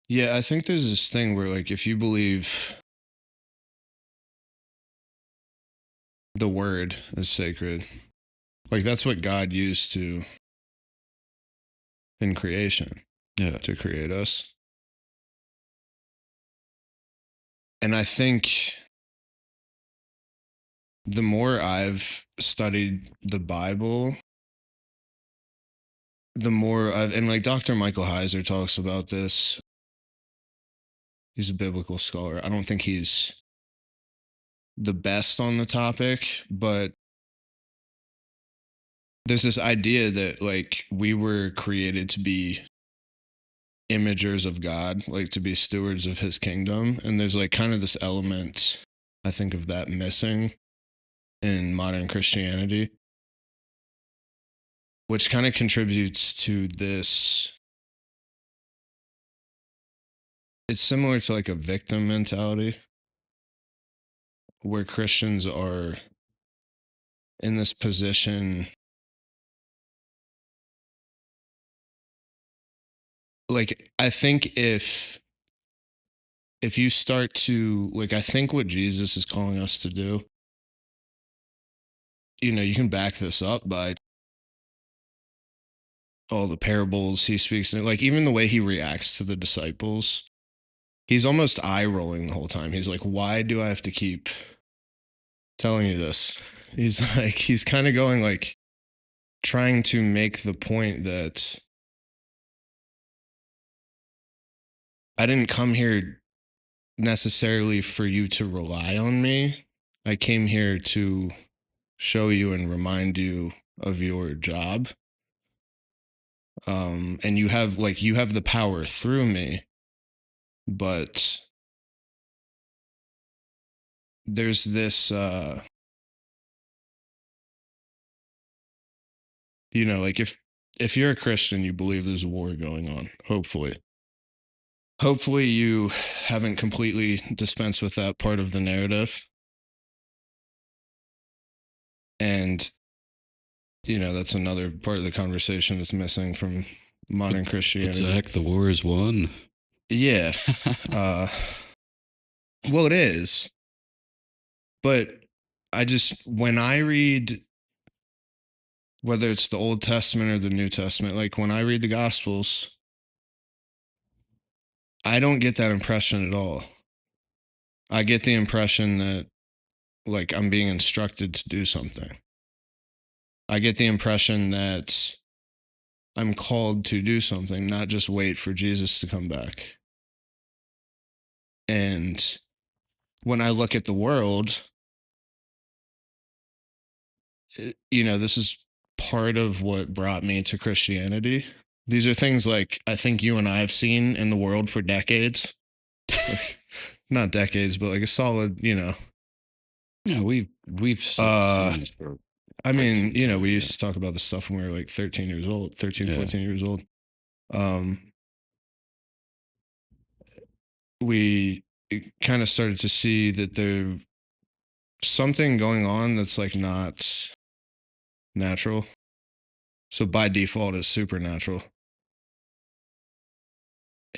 Yeah, I think there's this thing where, like, if you believe the word is sacred, like, that's what God used to in creation Yeah. to create us. And I think the more I've studied the Bible, the more and like Dr. Michael Heiser talks about this. He's a biblical scholar. I don't think he's the best on the topic, but there's this idea that like we were created to be imagers of God, like to be stewards of his kingdom. And there's like kind of this element, I think, of that missing in modern Christianity, which kind of contributes to this. It's similar to like a victim mentality where Christians are in this position. Like, I think if you start to like, I think what Jesus is calling us to do, you can back this up by all the parables he speaks, and like even the way he reacts to the disciples, he's almost eye rolling the whole time. He's like, why do I have to keep telling you this? He's like, he's kind of going like trying to make the point that I didn't come here necessarily for you to rely on me. I came here to show you and remind you of your job. And you have the power through me, but there's this like if you're a Christian, you believe there's a war going on. Hopefully you haven't completely dispensed with that part of the narrative. And that's another part of the conversation that's missing from modern Christianity. Zach, the war is won. Yeah. Well, it is. But when I read, whether it's the Old Testament or the New Testament, like when I read the Gospels, I don't get that impression at all. I get the impression that like I'm being instructed to do something. I get the impression that I'm called to do something, not just wait for Jesus to come back. And when I look at the world, this is part of what brought me to Christianity. These are things like I think you and I have seen in the world for decades. Not decades, but like a solid, Yeah, we've seen this for I quite mean, some time, we used to talk about this stuff when we were like 13 years old, 13, Yeah. 14 years old. We kind of started to see that there's something going on that's like not natural. So by default, it's supernatural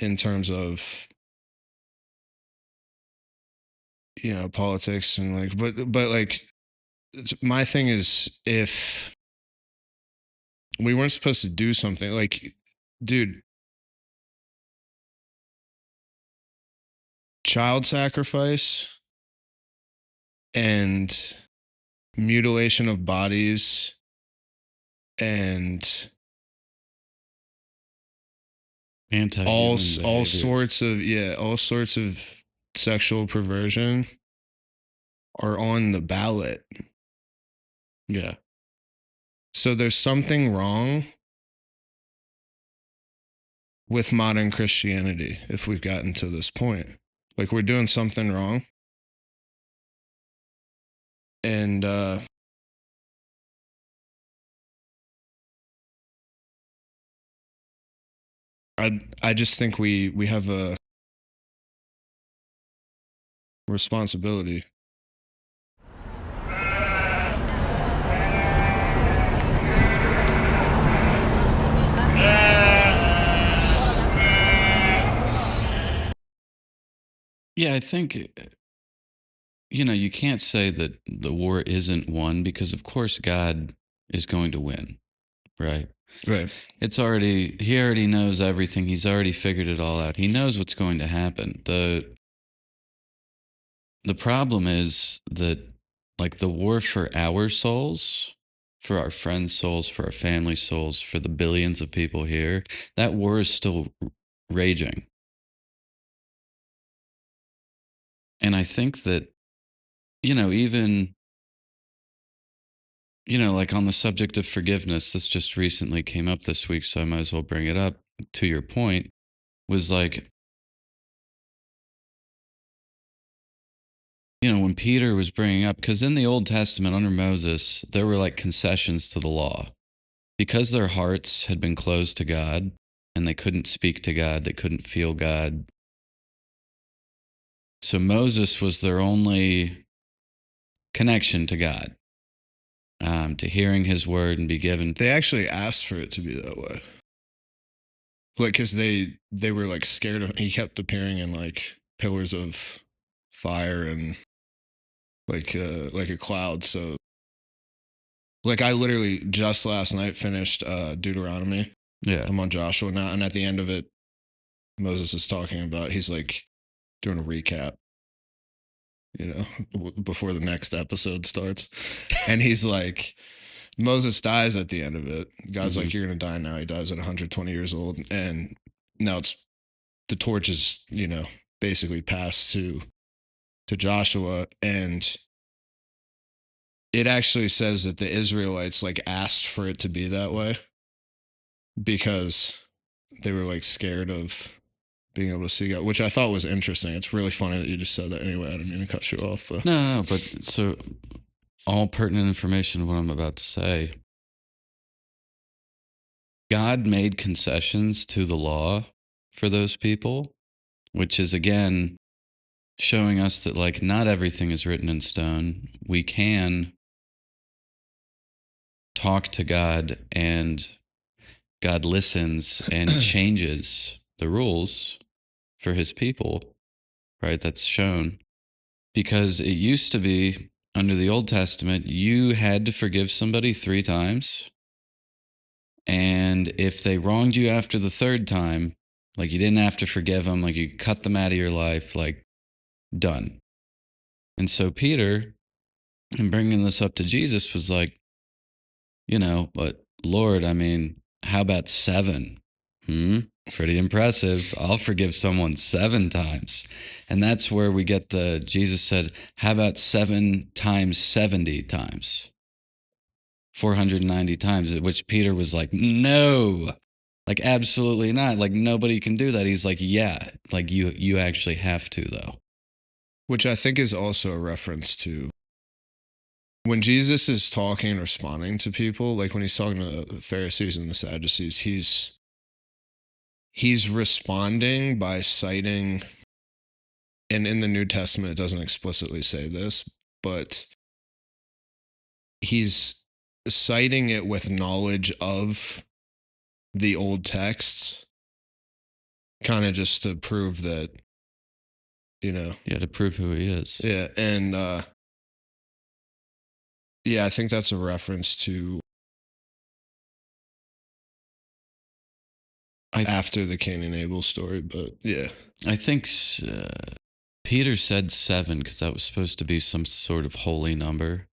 in terms of politics and like, but like my thing is, if we weren't supposed to do something, like, dude, child sacrifice and mutilation of bodies and all sorts of sexual perversion are on the ballot. Yeah. So there's something wrong with modern Christianity if we've gotten to this point. Like we're doing something wrong. And I just think we have a responsibility. Yeah, I think, you can't say that the war isn't won because, of course, God is going to win, right? Right. He already knows everything. He's already figured it all out. He knows what's going to happen. The problem is that, like, the war for our souls, for our friends' souls, for our family souls, for the billions of people here, that war is still raging. And I think that, even, like on the subject of forgiveness, this just recently came up this week, so I might as well bring it up. To your point, was like, when Peter was bringing up, because in the Old Testament under Moses, there were like concessions to the law because their hearts had been closed to God and they couldn't speak to God, they couldn't feel God. So Moses was their only connection to God, to hearing his word and be given. They actually asked for it to be that way. Like, because they were like scared of. He kept appearing in like pillars of fire and like a cloud. So, like, I literally just last night finished Deuteronomy. Yeah. I'm on Joshua now, and at the end of it, Moses is talking about. He's like doing a recap, before the next episode starts, and he's like. Moses dies at the end of it. God's like, you're going to die now. He dies at 120 years old. And now the torch is, basically passed to Joshua. And it actually says that the Israelites like asked for it to be that way because they were like scared of being able to see God, which I thought was interesting. It's really funny that you just said that anyway. I didn't mean to cut you off. But. No, but so all pertinent information to what I'm about to say. God made concessions to the law for those people, which is, again, showing us that, like, not everything is written in stone. We can talk to God, and God listens and changes the rules for his people, right? That's shown. Because it used to be, under the Old Testament, you had to forgive somebody 3 times. And if they wronged you after the 3rd time, like, you didn't have to forgive them, like, you cut them out of your life, like, done. And so Peter, in bringing this up to Jesus, was like, but Lord, I mean, how about 7? Pretty impressive. I'll forgive someone 7 times. And that's where we get Jesus said, how about 7 times 70 times? 490 times, at which Peter was like, no, like, absolutely not. Like, nobody can do that. He's like, yeah, like, you actually have to, though. Which I think is also a reference to when Jesus is talking and responding to people, like when he's talking to the Pharisees and the Sadducees, he's responding by citing, and in the New Testament, it doesn't explicitly say this, but he's citing it with knowledge of the old texts, kind of just to prove that, Yeah, to prove who he is. Yeah, and yeah, I think that's a reference to after the Cain and Abel story, but yeah. I think Peter said 7 because that was supposed to be some sort of holy number.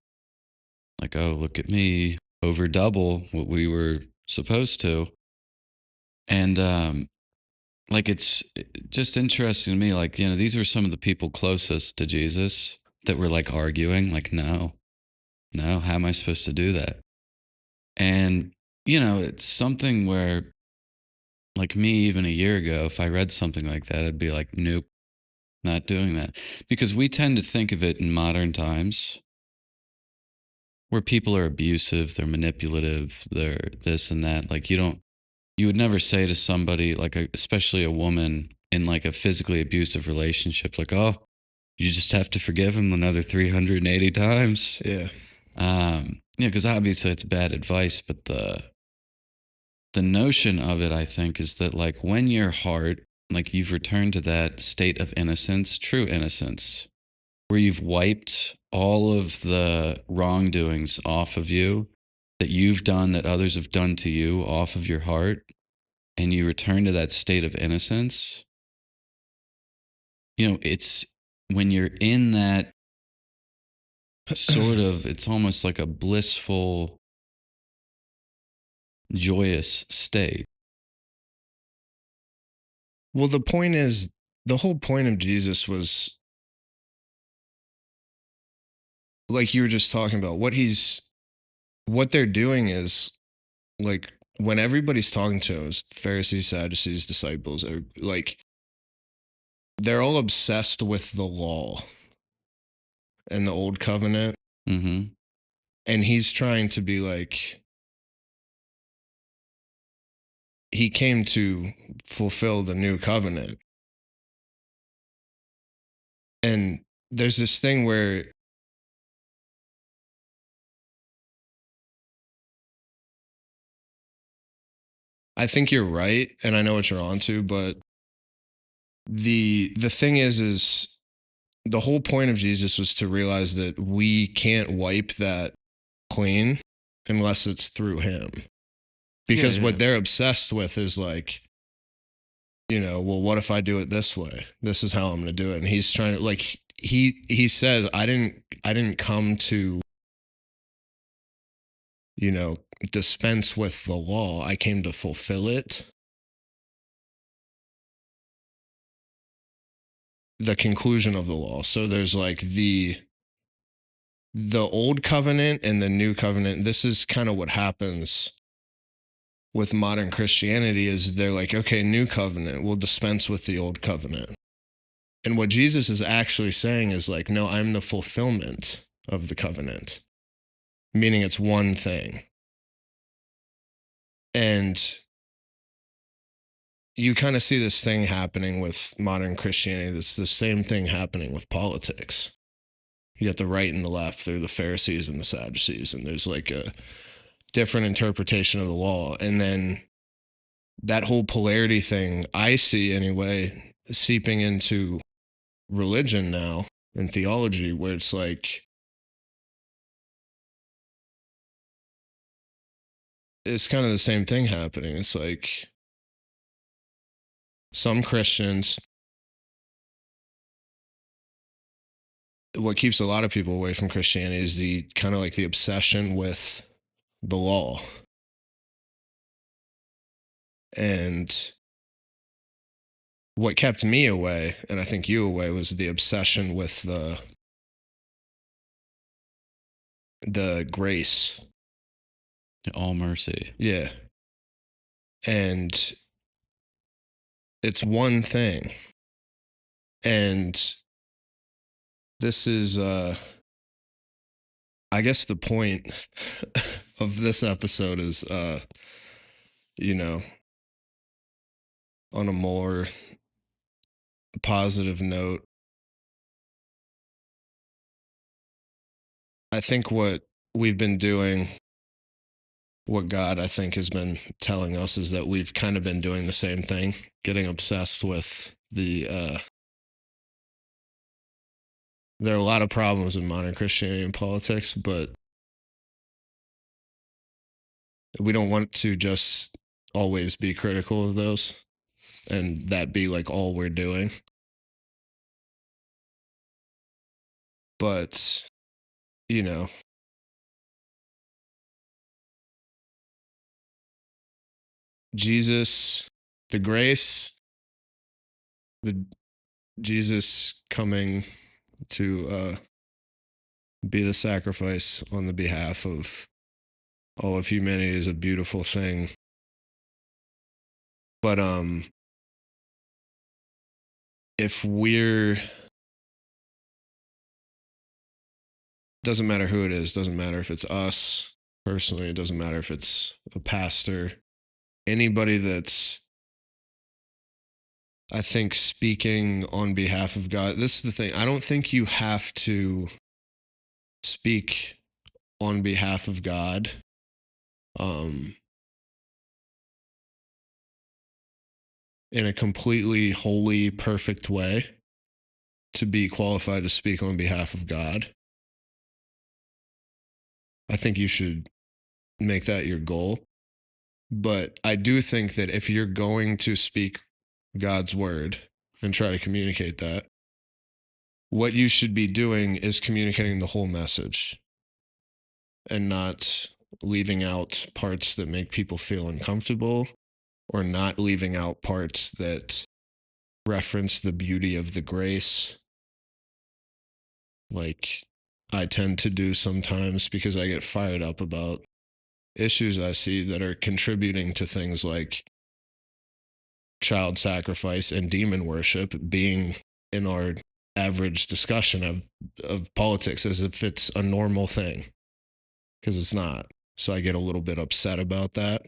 Like, oh, look at me, over double what we were supposed to. And like, it's just interesting to me, like, these were some of the people closest to Jesus that were like arguing, like, no, how am I supposed to do that? And, it's something where, like me, even a year ago, if I read something like that, I'd be like, nope, not doing that. Because we tend to think of it in modern times where people are abusive, they're manipulative, they're this and that. Like, you would never say to somebody, like, especially a woman in like a physically abusive relationship, like, oh, you just have to forgive him another 380 times. Yeah. Because obviously it's bad advice, but the notion of it, I think, is that, like, when your heart Like you've returned to that state of innocence, true innocence, where you've wiped all of the wrongdoings off of you that you've done, that others have done to you, off of your heart, and you return to that state of innocence. It's when you're in that sort of, it's almost like a blissful, joyous state. Well, the point is, the whole point of Jesus was, like you were just talking about, what they're doing is, like, when everybody's talking to us, Pharisees, Sadducees, disciples, are like, they're all obsessed with the law and the old covenant. Mm-hmm. And he's trying to be like, he came to fulfill the new covenant. And there's this thing where I think you're right, and I know what you're onto, but the thing is the whole point of Jesus was to realize that we can't wipe that clean unless it's through him. Because Yeah. what they're obsessed with is like, well, what if I do it this way? This is how I'm going to do it. And he's trying to, like, he says, I didn't come to, dispense with the law. I came to fulfill it. The conclusion of the law. So there's like the old covenant and the new covenant. This is kind of what happens with modern Christianity is they're like, okay, new covenant, we'll dispense with the old covenant. And what Jesus is actually saying is like, no, I'm the fulfillment of the covenant, meaning it's one thing. And you kind of see this thing happening with modern Christianity. It's the same thing happening with politics. You got the right and the left. They're the Pharisees and the Sadducees. And there's like a different interpretation of the law. And then that whole polarity thing, I see anyway, seeping into religion now and theology, where it's like, it's kind of the same thing happening. It's like some Christians, what keeps a lot of people away from Christianity is the kind of like the obsession with the law. And what kept me away, and I think you away, was the obsession with the grace. All mercy. Yeah. And it's one thing. And this is I guess the point of this episode is on a more positive note, I think what we've been doing, what God, I think, has been telling us is that we've kind of been doing the same thing, getting obsessed with there are a lot of problems in modern Christianity and politics, but we don't want to just always be critical of those and that be like all we're doing. But, Jesus, the grace, the Jesus coming to be the sacrifice on the behalf of all of humanity is a beautiful thing. But if we're, doesn't matter who it is, doesn't matter if it's us personally, it doesn't matter if it's a pastor, anybody that's, I think, speaking on behalf of God. This is the thing. I don't think you have to speak on behalf of God. in a completely holy, perfect way to be qualified to speak on behalf of God, I think you should make that your goal. But I do think that if you're going to speak God's word and try to communicate that, what you should be doing is communicating the whole message and not leaving out parts that make people feel uncomfortable, or not leaving out parts that reference the beauty of the grace, like I tend to do sometimes, because I get fired up about issues I see that are contributing to things like child sacrifice and demon worship being in our average discussion of politics, as if it's a normal thing, because it's not. So I get a little bit upset about that.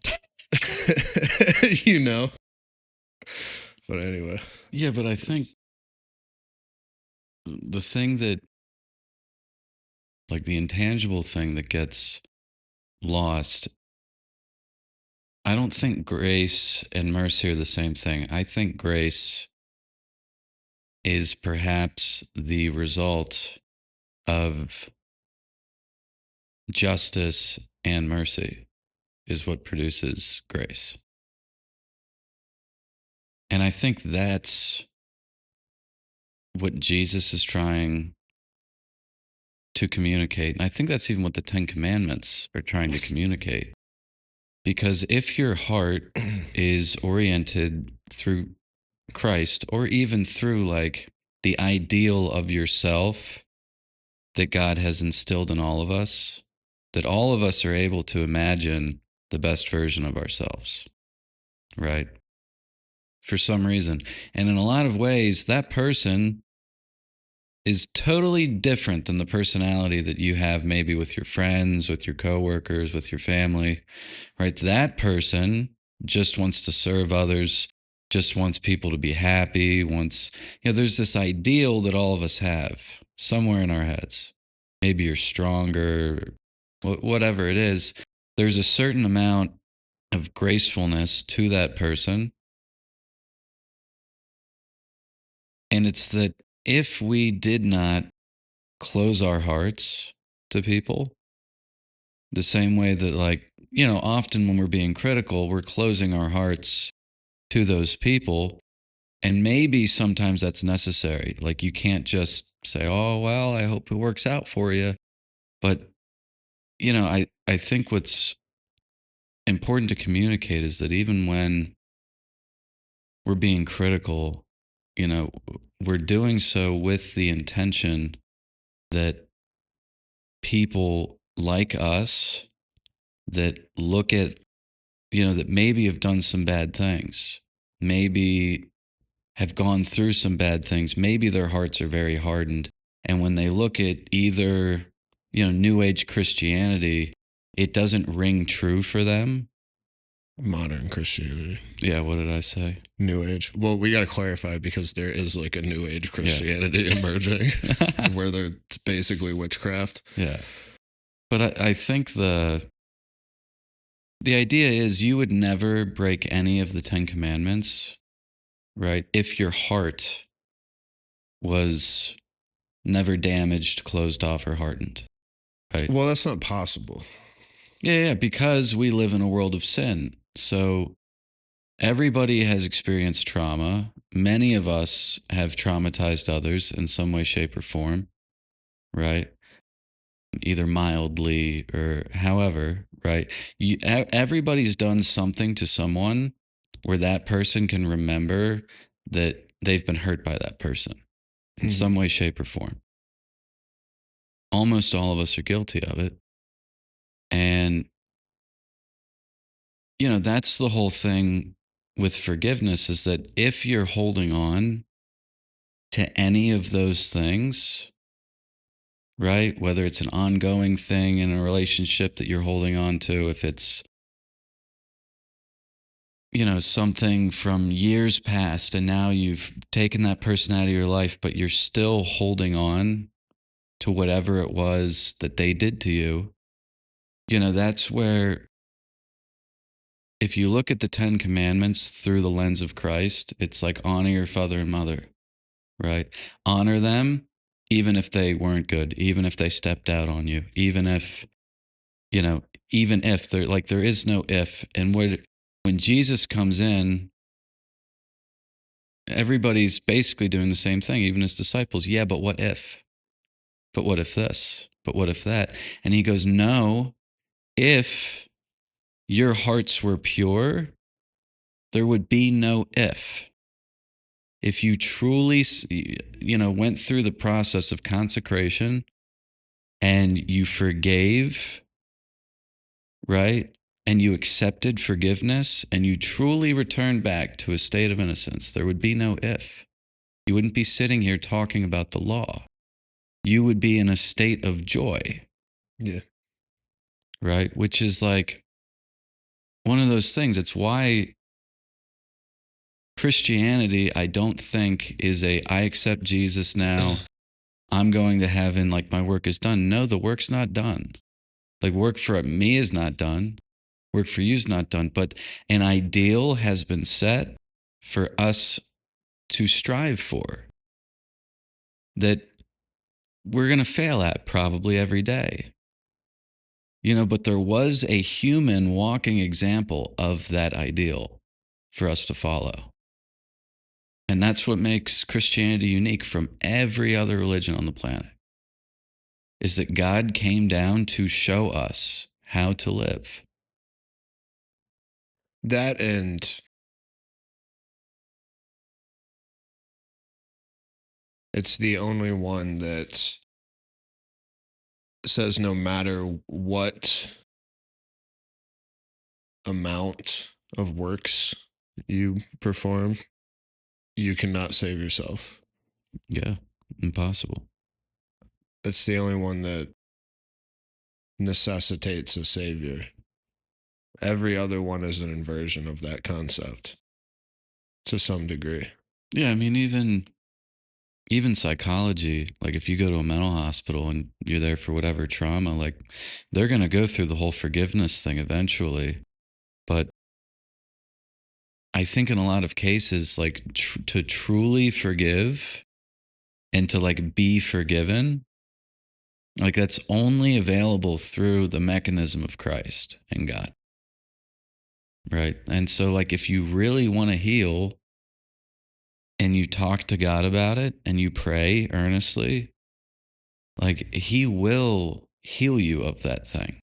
you know but anyway. Yeah, but I think the thing that, like, the intangible thing that gets lost, I don't think grace and mercy are the same thing. I think grace is perhaps the result of justice, and mercy is what produces grace. And I think that's what Jesus is trying to communicate. And I think that's even what the Ten Commandments are trying to communicate. Because if your heart is oriented through Christ, or even through like the ideal of yourself that God has instilled in all of us, that all of us are able to imagine the best version of ourselves, right? For some reason. And in a lot of ways, that person is totally different than the personality that you have maybe with your friends, with your coworkers, with your family, right? That person just wants to serve others, just wants people to be happy, wants, there's this ideal that all of us have somewhere in our heads. Maybe you're stronger, whatever it is. There's a certain amount of gracefulness to that person. And it's that if we did not close our hearts to people, the same way that, like, often when we're being critical, we're closing our hearts to those people. And maybe sometimes that's necessary. Like, you can't just say, oh, well, I hope it works out for you. But, I think what's important to communicate is that even when we're being critical, we're doing so with the intention that people like us, that look at, that maybe have done some bad things, maybe have gone through some bad things, maybe their hearts are very hardened. And when they look at either, New Age Christianity, it doesn't ring true for them. Modern Christianity. Yeah, what did I say? New Age. Well, we got to clarify, because there is like a New Age Christianity emerging where it's basically witchcraft. Yeah. But I think the idea is you would never break any of the 10 Commandments, right? If your heart was never damaged, closed off, or hardened, right? Well, that's not possible. Yeah, because we live in a world of sin. So everybody has experienced trauma. Many of us have traumatized others in some way, shape, or form, right? Either mildly or however, right? Everybody's done something to someone where that person can remember that they've been hurt by that person in some way, shape, or form. Almost all of us are guilty of it. And, that's the whole thing with forgiveness, is that if you're holding on to any of those things, right? Whether it's an ongoing thing in a relationship that you're holding on to, if it's, something from years past and now you've taken that person out of your life, but you're still holding on to whatever it was that they did to you, that's where if you look at the 10 commandments through the lens of Christ, it's like honor your father and mother, right? Honor them even if they weren't good, even if they stepped out on you, even if, you know, even if there, like, there is no if. And when Jesus comes in, everybody's basically doing the same thing, even his disciples. Yeah, but what if? But what if this? But what if that? And he goes, no, if your hearts were pure, there would be no if. If you truly, went through the process of consecration and you forgave, right? And you accepted forgiveness and you truly returned back to a state of innocence, there would be no if. You wouldn't be sitting here talking about the law. You would be in a state of joy, Yeah. right? Which is like one of those things. It's why Christianity, I don't think, is I accept Jesus now, I'm going to heaven, like my work is done. No, the work's not done. Like work for me is not done. Work for you is not done. But an ideal has been set for us to strive for that we're going to fail at probably every day. But there was a human walking example of that ideal for us to follow. And that's what makes Christianity unique from every other religion on the planet, is that God came down to show us how to live. That, and it's the only one that says no matter what amount of works you perform, you cannot save yourself. Yeah, impossible. It's the only one that necessitates a savior. Every other one is an inversion of that concept to some degree. Yeah, I mean, even psychology, like if you go to a mental hospital and you're there for whatever trauma, like they're going to go through the whole forgiveness thing eventually. But I think in a lot of cases, like to truly forgive and to like be forgiven, like that's only available through the mechanism of Christ and God. Right. And so like if you really want to heal and you talk to God about it and you pray earnestly, like he will heal you of that thing.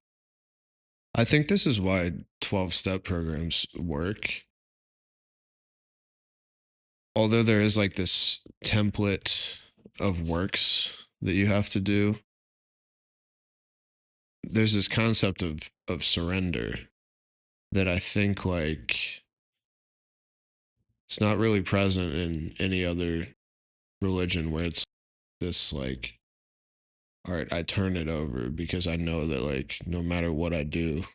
I think this is why 12-step programs work. Although there is like this template of works that you have to do, there's this concept of surrender that I think like it's not really present in any other religion, where it's this like, all right, I turn it over because I know that like no matter what I do,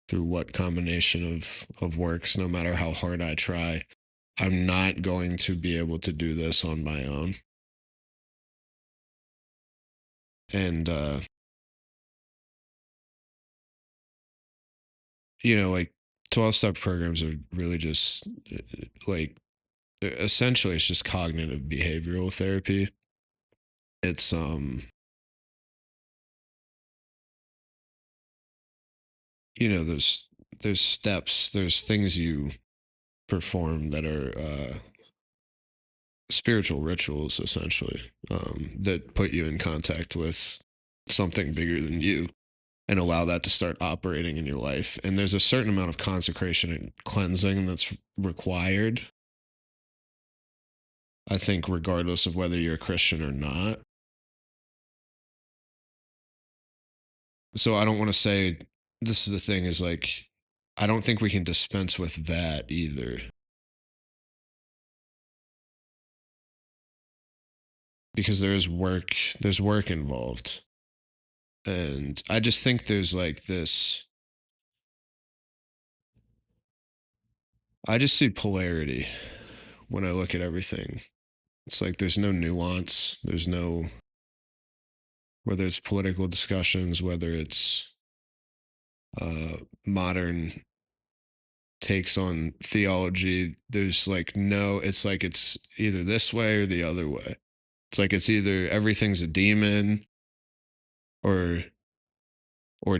through what combination of works, no matter how hard I try, I'm not going to be able to do this on my own. And like 12-step programs are really just like, essentially it's just cognitive behavioral therapy. It's there's steps, there's things you perform that are spiritual rituals, essentially, that put you in contact with something bigger than you and allow that to start operating in your life. And there's a certain amount of consecration and cleansing that's required, I think, regardless of whether you're a Christian or not. So I don't want to say, this is the thing, is like, I don't think we can dispense with that either, because there's work involved. And I just think there's like this, I just see polarity when I look at everything. It's like there's no nuance. There's no, whether it's political discussions, whether it's modern takes on theology. There's like no, it's like it's either this way or the other way. It's like it's either everything's a demon or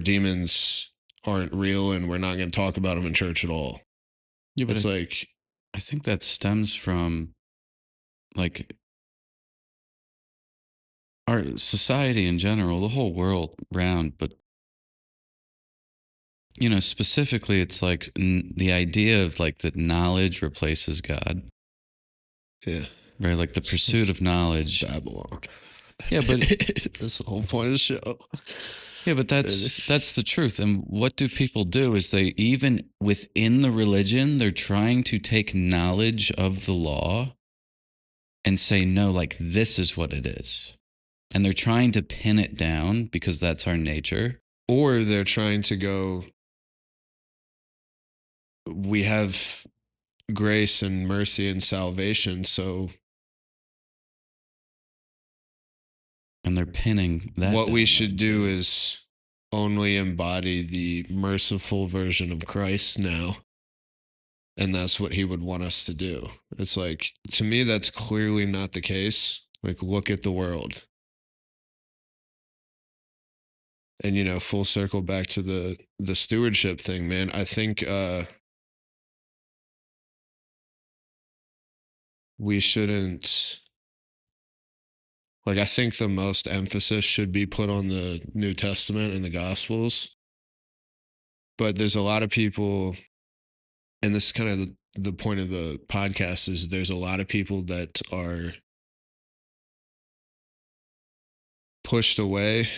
demons aren't real and we're not going to talk about them in church at all. Yeah, but It's like, I think that stems from like our society in general, the whole world round, but specifically, it's like the idea of like that knowledge replaces God, yeah, right? Like the pursuit of knowledge. Babylon. Yeah, but That's the whole point of the show. yeah, but that's the truth. And what do people do? Is they even within the religion, they're trying to take knowledge of the law and say no, like this is what it is, and they're trying to pin it down because that's our nature. Or they're trying to go, we have grace and mercy and salvation, so And they're pinning that. what we down should then, do too. is only embody the merciful version of Christ now. And that's what he would want us to do. It's like, to me, that's clearly not the case. Like, look at the world. And full circle back to the stewardship thing, man. I think we shouldn't, like, I think the most emphasis should be put on the New Testament and the Gospels. But there's a lot of people, and this is kind of the point of the podcast, is there's a lot of people that are pushed away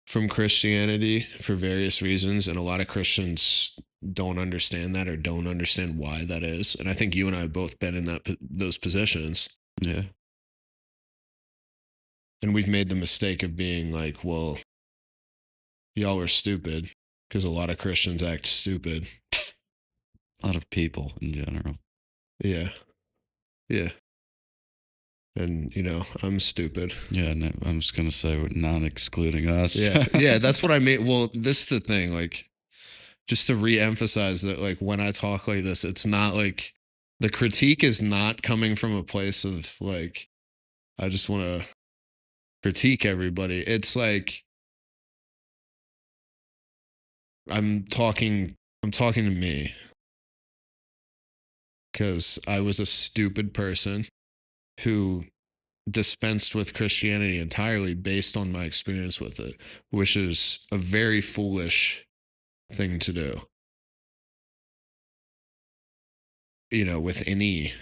from Christianity for various reasons, and a lot of Christians don't understand that or don't understand why that is. And I think you and I have both been in those positions. Yeah. And we've made the mistake of being like, well, y'all are stupid, because a lot of Christians act stupid. A lot of people in general. Yeah. Yeah. And, I'm stupid. Yeah, no, I'm just gonna say we're not excluding us. Yeah. Yeah. That's what I mean. Well, this is the thing. Like, just to re-emphasize that, like, when I talk like this, it's not like the critique is not coming from a place of like, I just want to critique everybody. It's like, I'm talking to me, because I was a stupid person who dispensed with Christianity entirely based on my experience with it, which is a very foolish thing to do. With any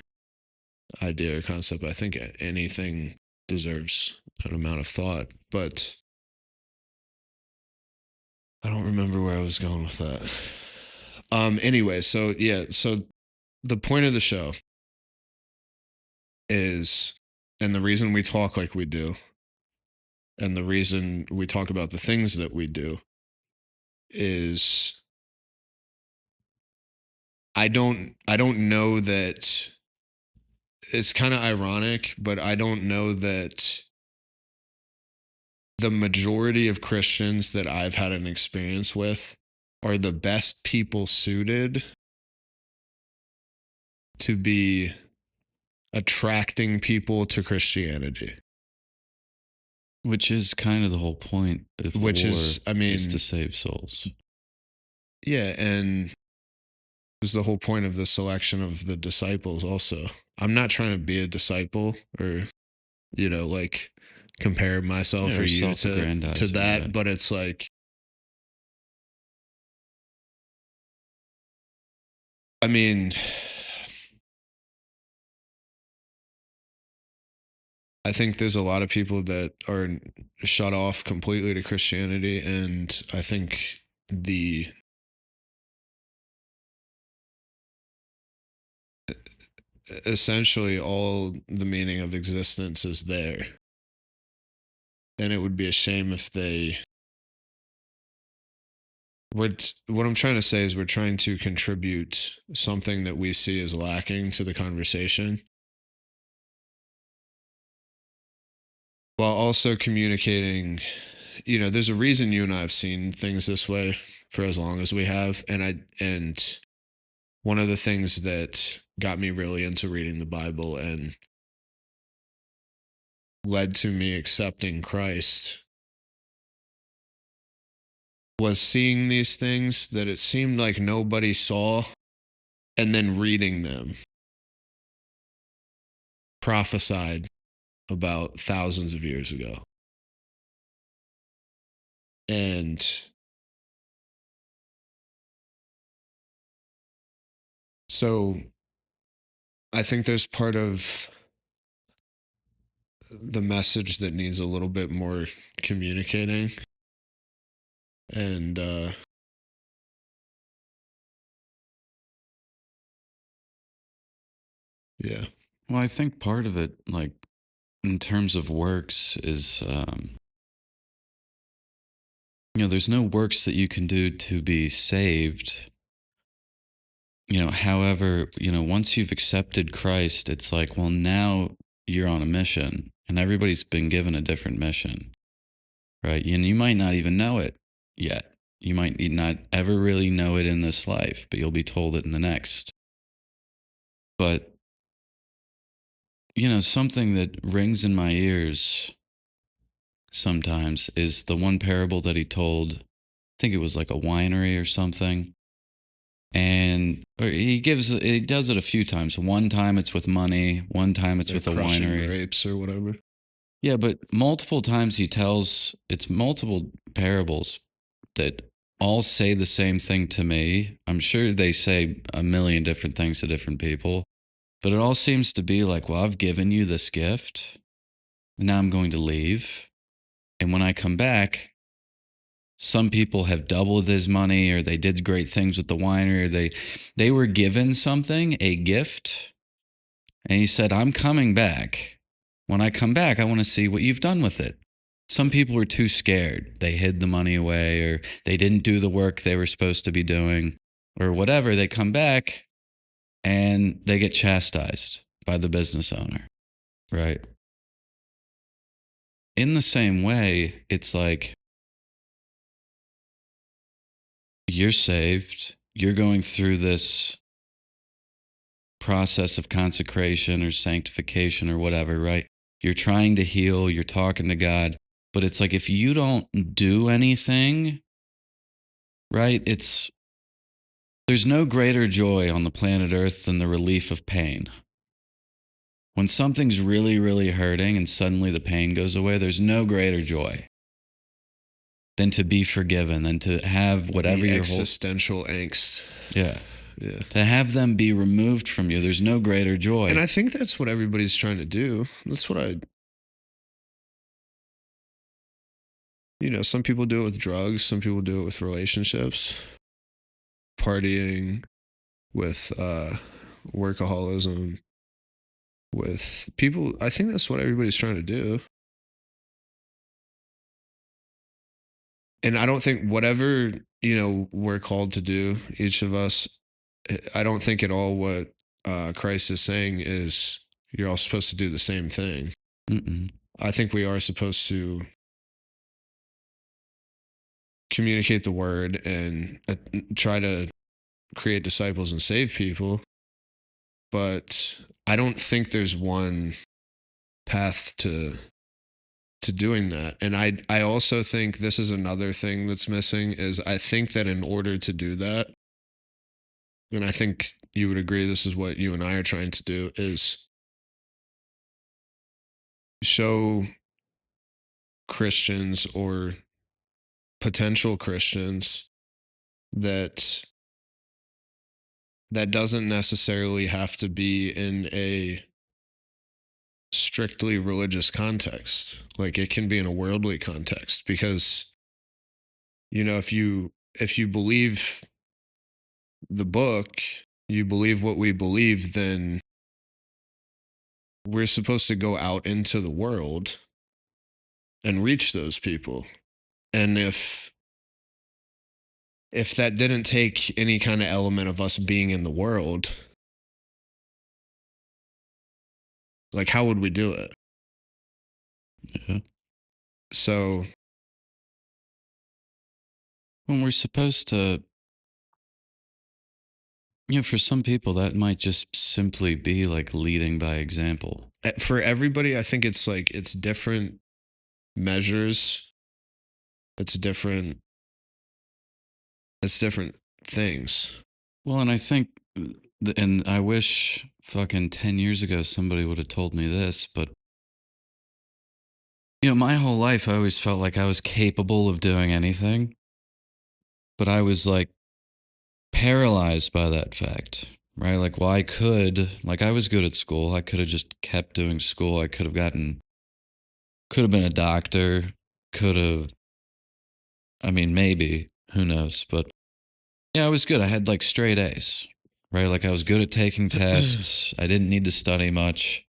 idea or concept, I think anything deserves an amount of thought. But I don't remember where I was going with that. Anyway, so yeah, so the point of the show is, and the reason we talk like we do, and the reason we talk about the things that we do, is I don't know that, it's kind of ironic, but I don't know that the majority of Christians that I've had an experience with are the best people suited to be attracting people to Christianity. Which is kind of the whole point of Which war, is, I mean, is to save souls. Yeah, and it was the whole point of the selection of the disciples also. I'm not trying to be a disciple or, like, compare myself Yeah, or or you to self-aggrandizing, that, yeah. but it's like, I mean, I think there's a lot of people that are shut off completely to Christianity, and I think essentially all the meaning of existence is there. And it would be a shame if what I'm trying to say is we're trying to contribute something that we see as lacking to the conversation, while also communicating, there's a reason you and I have seen things this way for as long as we have. And one of the things that got me really into reading the Bible and led to me accepting Christ was seeing these things that it seemed like nobody saw, and then reading them prophesied about thousands of years ago. And so I think there's part of the message that needs a little bit more communicating. And yeah. Well, I think part of it, like in terms of works, is there's no works that you can do to be saved. However, once you've accepted Christ, it's like, well, now you're on a mission, and everybody's been given a different mission, right? And you might not even know it yet. You might not ever really know it in this life, but you'll be told it in the next. But, something that rings in my ears sometimes is the one parable that he told. I think it was like a winery or something. And he does it a few times. One time it's with money, one time it's They're with a crushing winery. grapes or whatever. Yeah, but multiple times it's multiple parables that all say the same thing to me. I'm sure they say a million different things to different people, but it all seems to be like, well, I've given you this gift, and now I'm going to leave. And when I come back, some people have doubled his money, or they did great things with the winery, or they were given something, a gift, and he said, I'm coming back. When I come back, I want to see what you've done with it. Some people were too scared. They hid the money away, or they didn't do the work they were supposed to be doing, or whatever. They come back and they get chastised by the business owner, right? In the same way, it's like, you're saved, you're going through this process of consecration or sanctification or whatever, right? You're trying to heal, you're talking to God, but it's like, if you don't do anything, right? There's no greater joy on the planet Earth than the relief of pain. When something's really, really hurting and suddenly the pain goes away, there's no greater joy than to be forgiven, than to have whatever The your existential angst. Yeah. Yeah. To have them be removed from you, there's no greater joy. And I think that's what everybody's trying to do. That's what some people do it with drugs, some people do it with relationships, partying, with workaholism, with people. I think that's what everybody's trying to do. And I don't think whatever, we're called to do, each of us, I don't think at all what Christ is saying is you're all supposed to do the same thing. Mm-mm. I think we are supposed to communicate the word and try to create disciples and save people. But I don't think there's one path to doing that. And I also think this is another thing that's missing is I think that in order to do that, and I think you would agree this is what you and I are trying to do, is show Christians or potential Christians that doesn't necessarily have to be in a strictly religious context. Like it can be in a worldly context because if you believe the book, you believe what we believe, then we're supposed to go out into the world and reach those people. And if that didn't take any kind of element of us being in the world, like how would we do it? Yeah. So when we're supposed to, for some people, that might just simply be like leading by example. For everybody, I think it's like it's different measures. It's different things. Well, and I think, and I wish fucking 10 years ago somebody would have told me this, but my whole life I always felt like I was capable of doing anything, but I was like paralyzed by that fact, right? Like, well, I was good at school. I could have just kept doing school. I could have been a doctor, maybe, who knows, but yeah, I was good. I had like straight A's, right? Like I was good at taking tests. I didn't need to study much.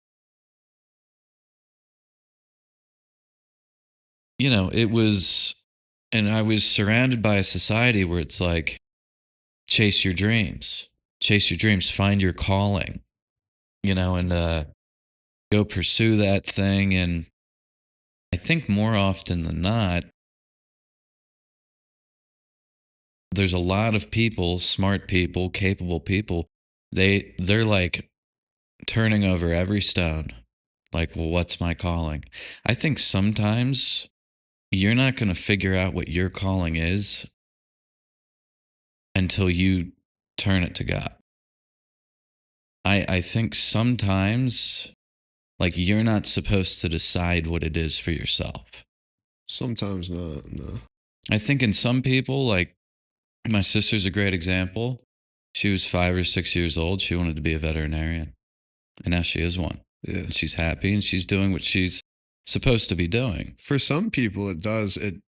It was, and I was surrounded by a society where it's like, chase your dreams, find your calling, and go pursue that thing. And I think more often than not, there's a lot of people, smart people, capable people, they're like turning over every stone. Like, well, what's my calling? I think sometimes you're not going to figure out what your calling is until you turn it to God. I think sometimes, like, you're not supposed to decide what it is for yourself. Sometimes not, no. I think in some people, like, my sister's a great example. She was 5 or 6 years old. She wanted to be a veterinarian. And now she is one. Yeah. And she's happy and she's doing what she's supposed to be doing. For some people, it does. It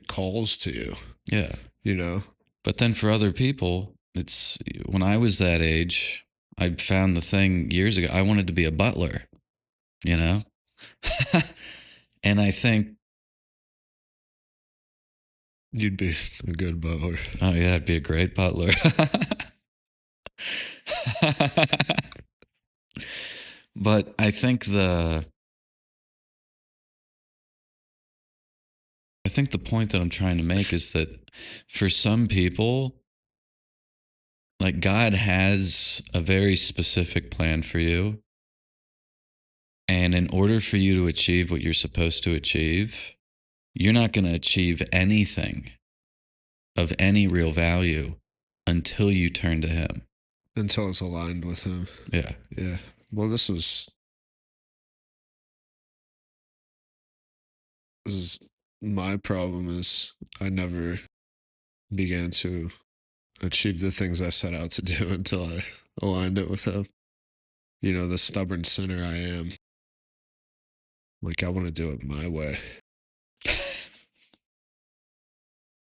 calls to you. Yeah. But then for other people, it's when I was that age, I found the thing years ago. I wanted to be a butler, And I think you'd be a good butler. Oh, yeah, I'd be a great butler. But I think the point that I'm trying to make is that for some people, like God has a very specific plan for you. And in order for you to achieve what you're supposed to achieve, you're not going to achieve anything of any real value until you turn to Him. Until it's aligned with Him. Yeah. Yeah. Well, this is my problem is I never began to achieve the things I set out to do until I aligned it with Him. The stubborn sinner I am. Like, I want to do it my way.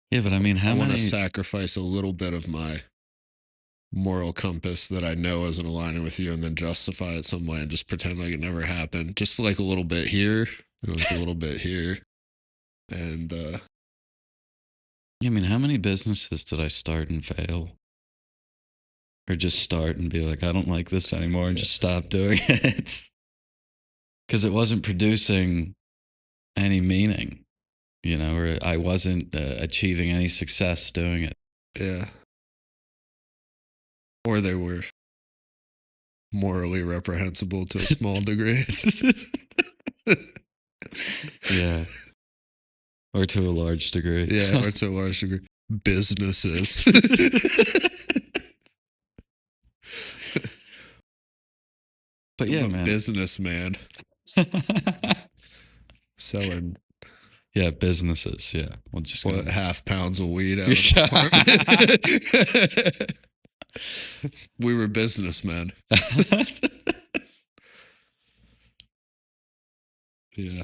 Yeah, but I mean, I want to sacrifice a little bit of my moral compass that I know isn't aligning with you and then justify it some way and just pretend like it never happened. Just like a little bit here, like a little bit here. And, I mean, how many businesses did I start and fail? Or just start and be like, I don't like this anymore and just stop doing it? Because it wasn't producing any meaning, or I wasn't achieving any success doing it. Yeah. Or they were morally reprehensible to a small degree. Yeah. Or to a large degree. Yeah, or to a large degree. Businesses. But yeah, I'm a man. Businessman. Selling. Yeah, businesses. Yeah. We'll just half pounds of weed out of the apartment. We were businessmen. Yeah.